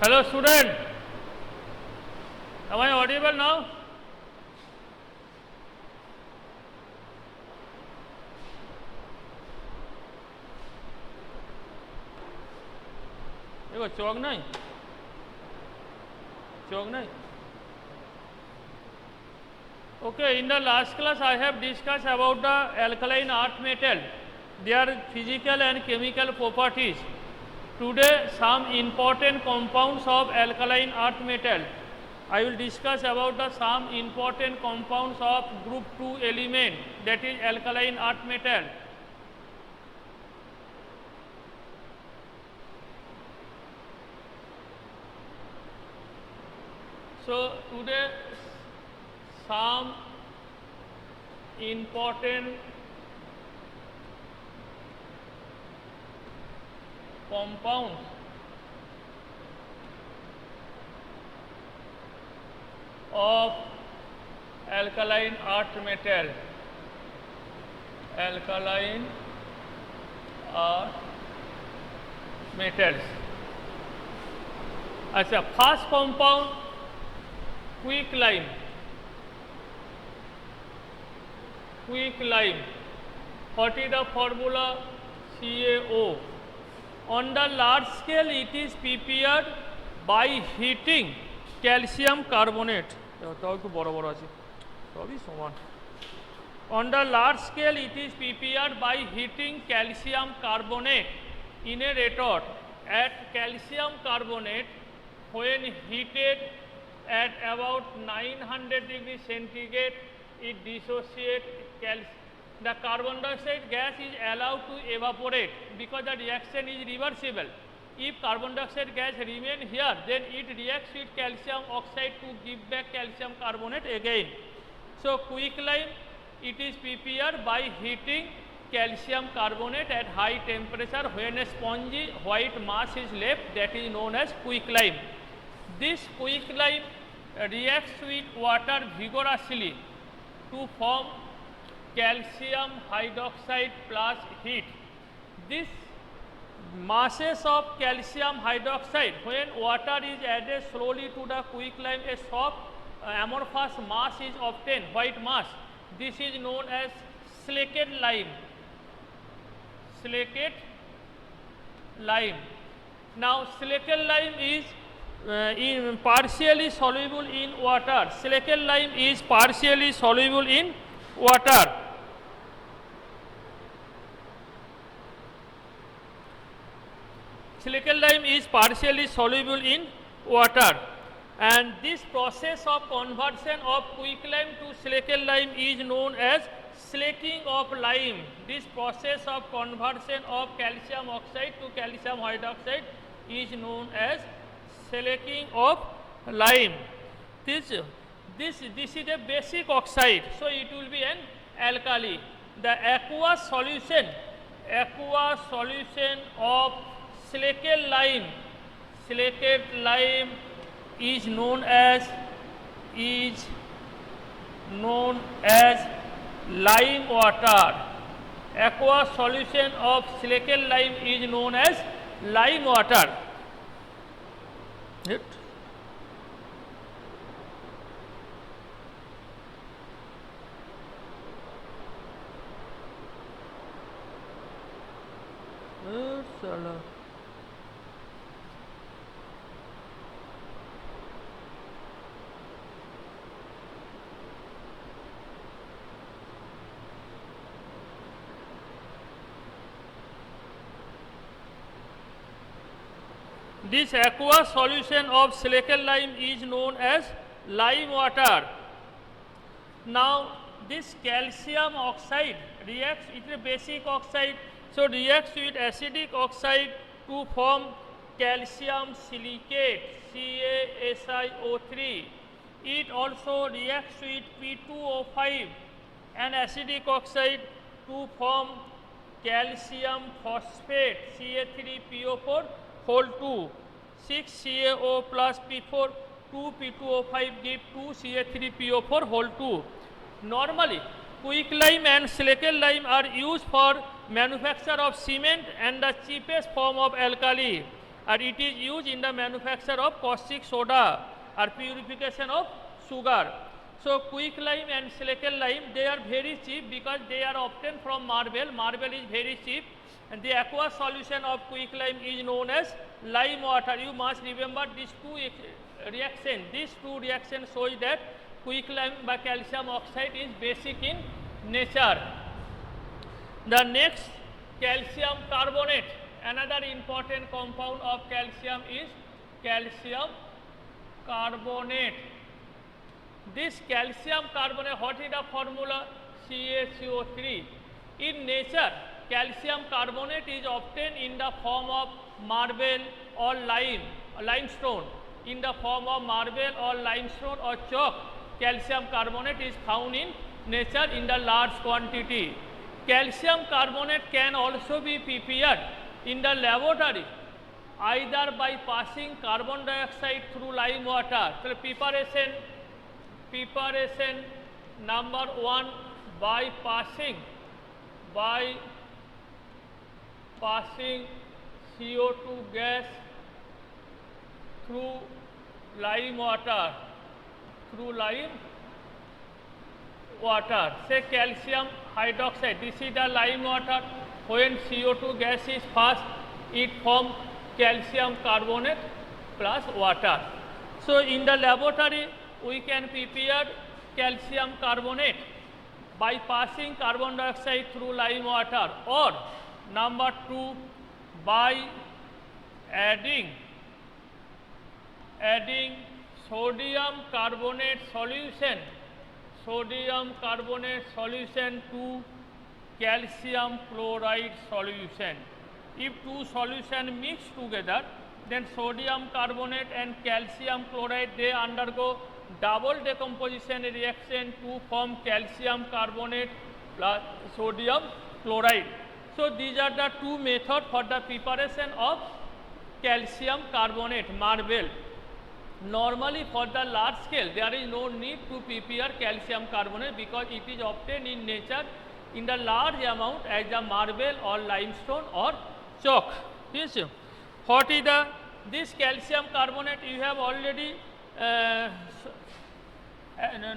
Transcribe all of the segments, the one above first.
Hello student, am I audible now? देखो चौक नहीं Okay, in the last class I have discussed about the alkaline earth metal, their physical and chemical properties. Today some important compounds of alkaline earth metal. I will discuss about the some important compounds of group 2 element, that is alkaline earth metal. So today some important compounds of alkaline earth metal, alkaline earth metals. अच्छा, first compound quicklime. Quicklime. What is the formula? CaO. On the large scale, it is prepared by heating calcium carbonate. On the large scale, it is prepared by heating calcium carbonate in a retort. At calcium carbonate, when heated at about 900 degrees centigrade, it dissociates the carbon dioxide gas is allowed to evaporate because the reaction is reversible. If carbon dioxide gas remain here, then it reacts with calcium oxide to give back calcium carbonate again. So quicklime, it is prepared by heating calcium carbonate at high temperature. When a spongy white mass is left, that is known as quicklime. This quicklime reacts with water vigorously to form calcium hydroxide plus heat. This masses of calcium hydroxide, when water is added slowly to the quicklime, a soft amorphous mass is obtained, white mass. This is known as slaked lime. Slaked lime. Now slaked lime is partially soluble in water. Slaked lime is partially soluble in water. Slaked lime is partially soluble in water, and this process of conversion of quicklime to slaked lime is known as slaking of lime. This process of conversion of calcium oxide to calcium hydroxide is known as slaking of lime. This is a basic oxide, so it will be an alkali. The aqueous solution of slaked lime is known as lime water. Aqueous solution of slaked lime is known as lime water. It. This aqueous solution of slaked lime is known as lime water. Now this calcium oxide reacts, it is a basic oxide, so reacts with acidic oxide to form calcium silicate, CaSiO3. It also reacts with P2O5, an acidic oxide, to form calcium phosphate, Ca3PO4 whole 2. 6 CaO plus P4, 2 P2O5 give 2 Ca3PO4 whole 2. Normally, quicklime and slaked lime are used for manufacture of cement and the cheapest form of alkali. and it is used in the manufacture of caustic soda or purification of sugar. So quicklime and silicon lime, they are very cheap because they are obtained from marble. Marble is very cheap, and the aqueous solution of quicklime is known as lime water. You must remember these two reactions. These two reactions shows that quicklime by calcium oxide is basic in nature. The next, calcium carbonate. Another important compound of calcium is calcium carbonate. This calcium carbonate, what is the formula? CaCO3. In nature, calcium carbonate is obtained in the form of marble or limestone. In the form of marble or limestone or chalk, calcium carbonate is found in nature in the large quantity. Calcium carbonate can also be prepared in the laboratory either by passing carbon dioxide through lime water. So preparation number 1, by passing CO2 gas through lime water, say calcium hydroxide. This is the lime water. When CO2 gas is passed, it forms calcium carbonate plus water. So in the laboratory, we can prepare calcium carbonate by passing carbon dioxide through lime water, or number 2, by adding sodium carbonate solution to calcium chloride solution. If two solutions mix together, then sodium carbonate and calcium chloride, they undergo double decomposition reaction to form calcium carbonate plus sodium chloride. So these are the two methods for the preparation of calcium carbonate, marble. Normally for the large scale, there is no need to prepare calcium carbonate because it is obtained in nature in the large amount as a marble or limestone or chalk. Yes. What is this calcium carbonate? You have already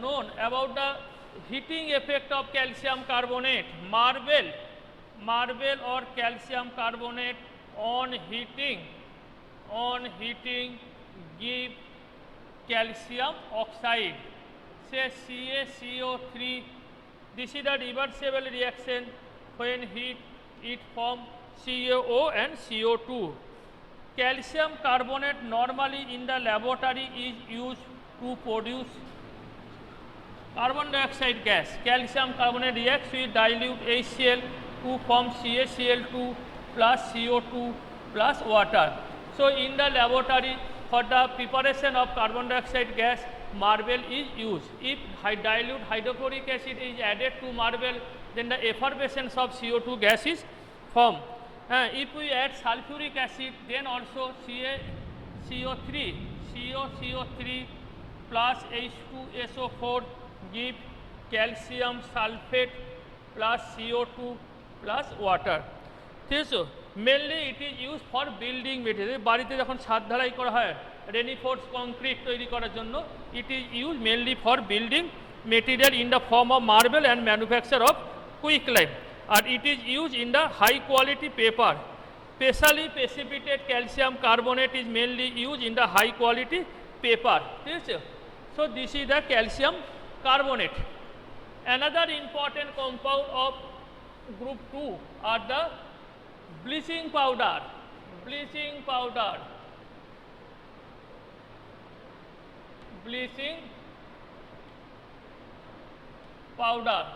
known about the heating effect of calcium carbonate. Marble or calcium carbonate on heating give calcium oxide, say CaCO3. This is a reversible reaction. When heat, it forms CaO and CO2. Calcium carbonate normally in the laboratory is used to produce carbon dioxide gas. Calcium carbonate reacts with dilute HCl to form CaCl2 plus CO2 plus water. So in the laboratory, for the preparation of carbon dioxide gas, marble is used. If dilute hydrochloric acid is added to marble, then the effervescence of CO2 gas is formed. If we add sulfuric acid, then also CaCO3 plus H2SO4 give calcium sulfate plus CO2 plus water. So mainly it is used for building material. বাড়িতে যখন ছাদ ঢালাই করা হয় reinforced concrete তৈরি করার জন্য, it is used mainly for building material in the form of marble and manufacture of quicklime, and it is used in the high quality paper. Specially precipitated calcium carbonate is mainly used in the high quality paper. So this is the calcium carbonate. Another important compound of group 2 are the bleaching powder.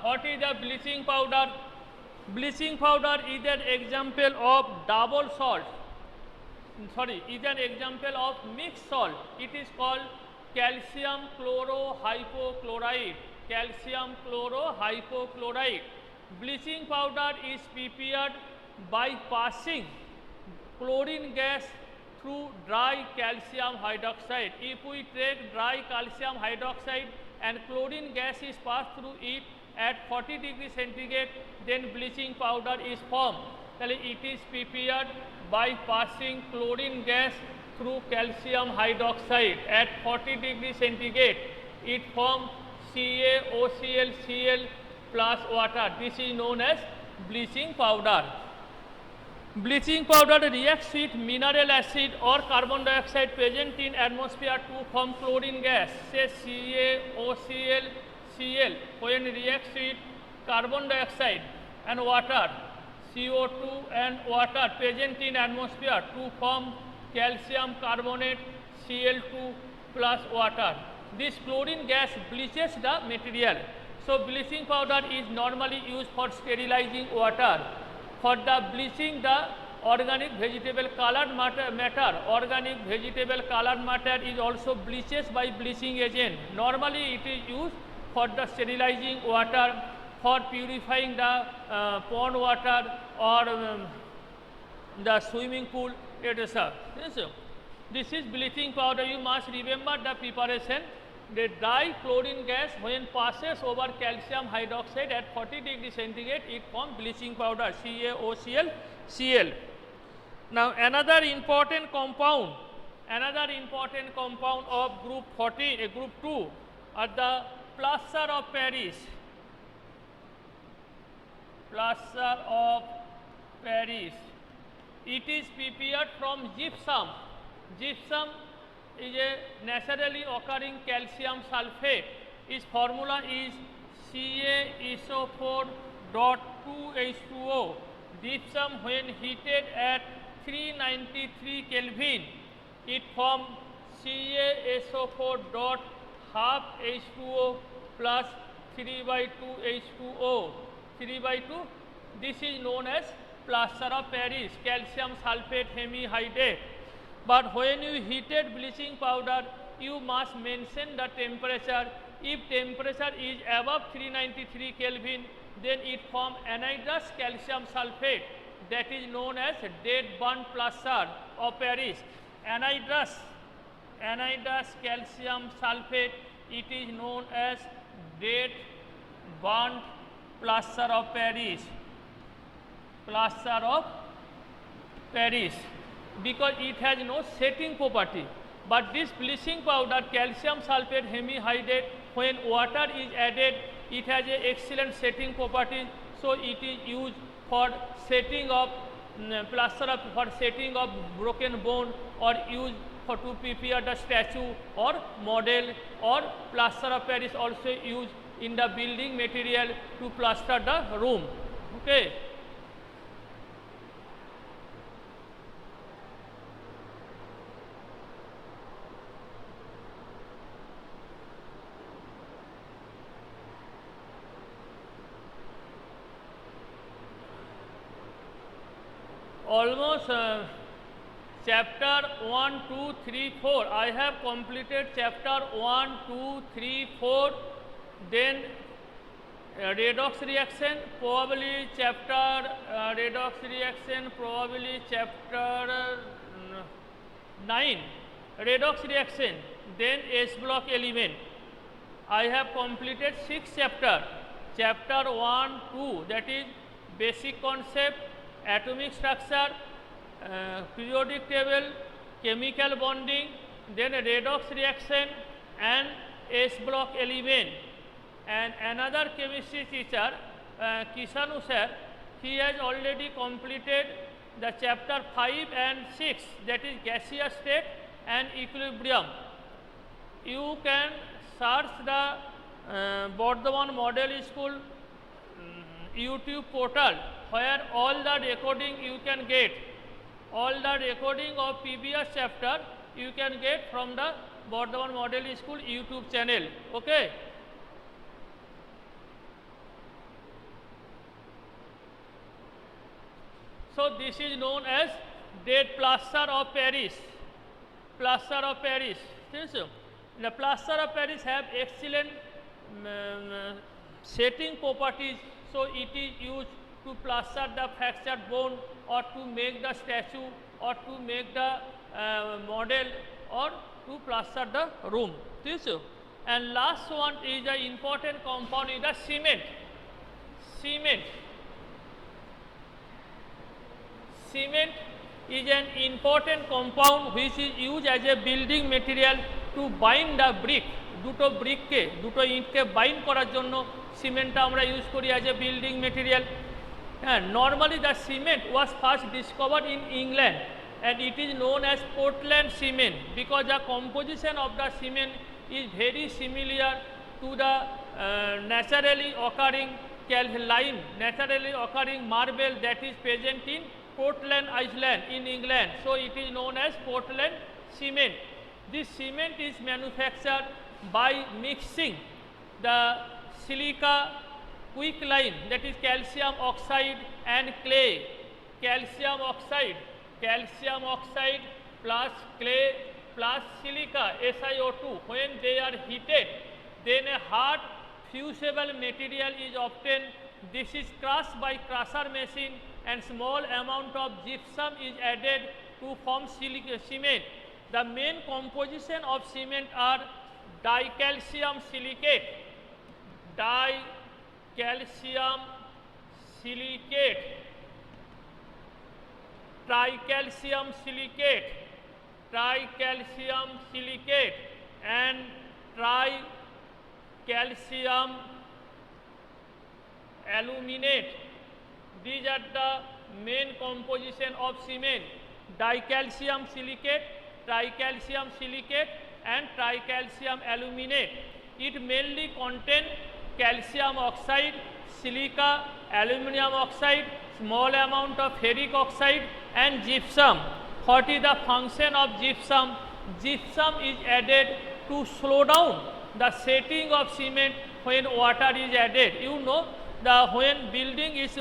What is the bleaching powder? Bleaching powder is an example of is an example of mixed salt. It is called calcium chlorohypochlorite. Bleaching powder is prepared by passing chlorine gas through dry calcium hydroxide. If we take dry calcium hydroxide and chlorine gas is passed through it at 40 degrees centigrade, then bleaching powder is formed. it is prepared by passing chlorine gas through calcium hydroxide at 40 degrees centigrade. It forms CaOCl Cl plus water. This is known as bleaching powder. Bleaching powder reacts with mineral acid or carbon dioxide present in atmosphere to form chlorine gas, say CaOCl Cl. When reacts with carbon dioxide and water, CO2 and water present in atmosphere to form calcium carbonate Cl2 plus water. This chlorine gas bleaches the material. So bleaching powder is normally used for sterilizing water. For the bleaching the organic vegetable colored matter, organic vegetable colored matter is also bleaches by bleaching agent. Normally it is used for the sterilizing water, for purifying the pond water or the swimming pool, etc. This is bleaching powder. You must remember the preparation. The dry chlorine gas when passes over calcium hydroxide at 40 degrees centigrade, it forms bleaching powder, CaOCl Cl. Now another important compound of group 40, group 2 are the plaster of Paris. Plaster of Paris. It is prepared from gypsum. Gypsum is a naturally occurring calcium sulfate. Its formula is CaSO4.2H2O. Gypsum when heated at 393 Kelvin, it forms CaSO4.12H2O plus 3/2H2O. 3/2. This is known as plaster of Paris, calcium sulfate hemihydrate. But when you heated bleaching powder, you must mention the temperature. If temperature is above 393 Kelvin, then it forms anhydrous calcium sulfate, that is known as dead burnt plaster of Paris. Anhydrous calcium sulfate, it is known as dead burnt plaster of Paris. Plaster of Paris, because it has no setting property. But this bleaching powder, calcium sulfate hemihydrate, when water is added, it has an excellent setting property. So it is used for setting of for setting of broken bone, or used for to prepare the statue or model, or plaster of Paris also used in the building material to plaster the room. Okay. Almost chapter 1, 2, 3, 4. I have completed chapter 1, 2, 3, 4. Then redox reaction, probably chapter redox reaction, probably chapter 9. Redox reaction, then S block element. I have completed 6 chapters. Chapter 1, 2, that is basic concept, atomic structure, periodic table, chemical bonding, then redox reaction and S block element. And another chemistry teacher, Kishanu sir, he has already completed the chapter 5 and 6, that is gaseous state and equilibrium. You can search the Bardhaman Model School YouTube portal, where all the recording you can get, all the recording of previous chapter you can get from the Bardhaman Model School YouTube channel. Okay. So this is known as dead plaster of Paris. Plaster of Paris. The plaster of Paris have excellent setting properties. So it is used to plaster the fractured bone, or to make the statue, or to make the model, or to plaster the room. And last one is the important compound is the cement. Cement. Cement is an important compound which is used as a building material to bind the brick. দুটো ব্রিককে দুটো ইঁটকে bind করার জন্য সিমেন্টটা আমরা use করি as a building material. হ্যাঁ, normally the cement was first discovered in England and it is known as Portland cement because the composition of the cement is very similar to the naturally occurring naturally occurring marble that is present in Portland Island in England. So it is known as Portland cement. This cement is manufactured by mixing the silica quicklime, that is calcium oxide and clay. Calcium oxide plus clay plus silica SiO2, when they are heated, then a hard fusible material is obtained. This is crushed by crusher machine and small amount of gypsum is added to form cement. The main composition of cement are dicalcium silicate, tricalcium silicate and tricalcium aluminate. These are the main composition of cement: dicalcium silicate, tricalcium silicate and tricalcium aluminate. It mainly contains calcium oxide, silica, aluminum oxide, small amount of ferric oxide and gypsum. What is the function of gypsum? Gypsum is added to slow down the setting of cement when water is added. You know, when building is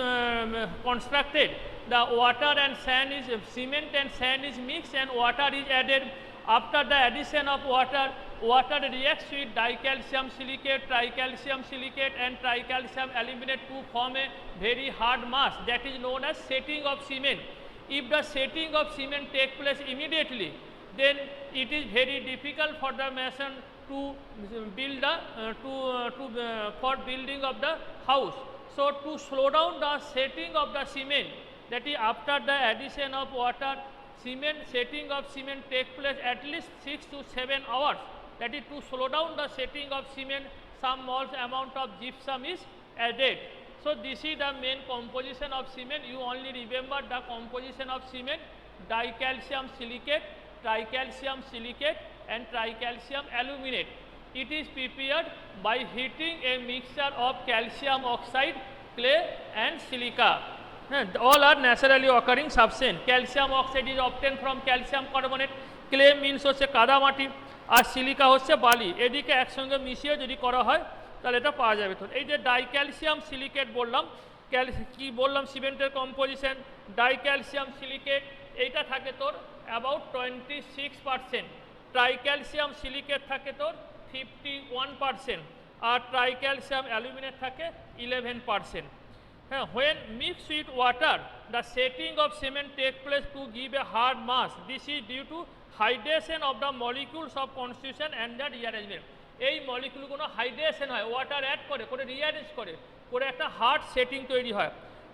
constructed, the water and sand is cement and sand is mixed and water is added. After the addition of water reacts with dicalcium silicate, tricalcium silicate and tricalcium aluminate to form a very hard mass that is known as setting of cement. If the setting of cement takes place immediately, then it is very difficult for the mason to build for building of the house. So to slow down the setting of the cement, that is after the addition of water, setting of cement takes place at least 6 to 7 hours. That is to slow down the setting of cement, some small amount of gypsum is added. So this is the main composition of cement. You only remember the composition of cement: dicalcium silicate, tricalcium silicate and tricalcium aluminate. It is prepared by heating a mixture of calcium oxide, clay and silica. All are naturally occurring substance. Calcium oxide is obtained from calcium carbonate, clay means হচ্ছে কাদামাটি আর silica হচ্ছে বালি। এদিকে একসঙ্গে মিশিয়ে যদি করা হয় তাহলে এটা পাওয়া যাবে। তো এই যে ডাইক্যালসিয়াম সিলিকেট বললাম, কি বললাম সিমেন্টের কম্পোজিশন, ডাইক্যালসিয়াম সিলিকেট এইটা থাকে তোর অ্যাবাউট 26%, ট্রাইক্যালসিয়াম সিলিকেট থাকে তোর 51% আর ট্রাইক্যালসিয়াম অ্যালুমিনেট থাকে 11%. When mixed with water, the setting of cement takes place to give a hard mass. This is due to hydration of the molecules of constitution and the rearrangement. এই মলিকুলগুলো hydration হয়, water add করে rearrange করে একটা hard setting তৈরি হয়।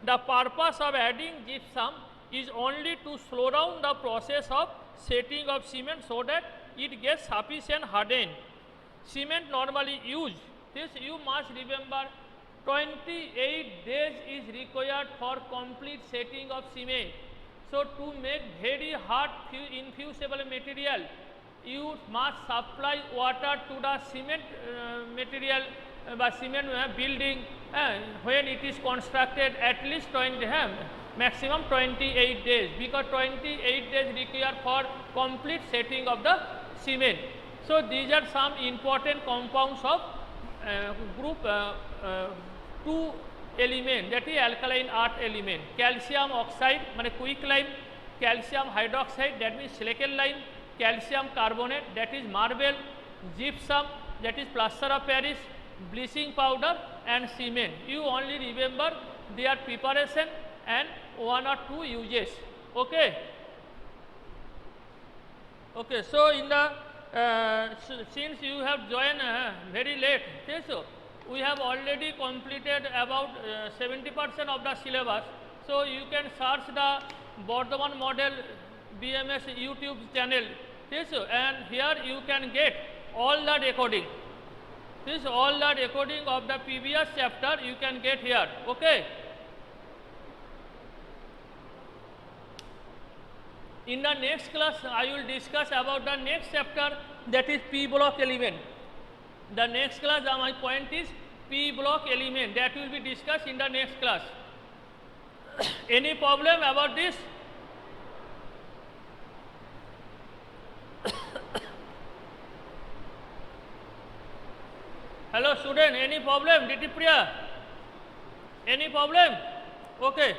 The purpose of adding gypsum is only to slow down the process of setting of cement so that it gets sufficient hardened. Cement normally used, this you must remember, 28 days is required for complete setting of cement. So to make very hard infusible material, you must supply water to the cement material by cement building when it is constructed at least 20 maximum 28 days, because 28 days required for complete setting of the cement. So these are some important compounds of group 2 element, that is alkaline earth element. Calcium oxide মানে quicklime, calcium hydroxide that means silicate lime, calcium carbonate that is marble, gypsum that is plaster of Paris, bleaching powder and cement. You only remember their preparation and 1 or 2 uses. Okay. So in the since you have joined very late, okay, so we have already completed about 70% of the syllabus. So you can search the Bardhaman Model BMS YouTube channel. This and here you can get all the recording. This all the recording of the previous chapter you can get here. Okay. In the next class, I will discuss about the next chapter, that is P block element. The next class, my point is P block element, that will be discussed in the next class. Any problem about this? Hello student, any problem? Diti Priya? Any problem? Okay.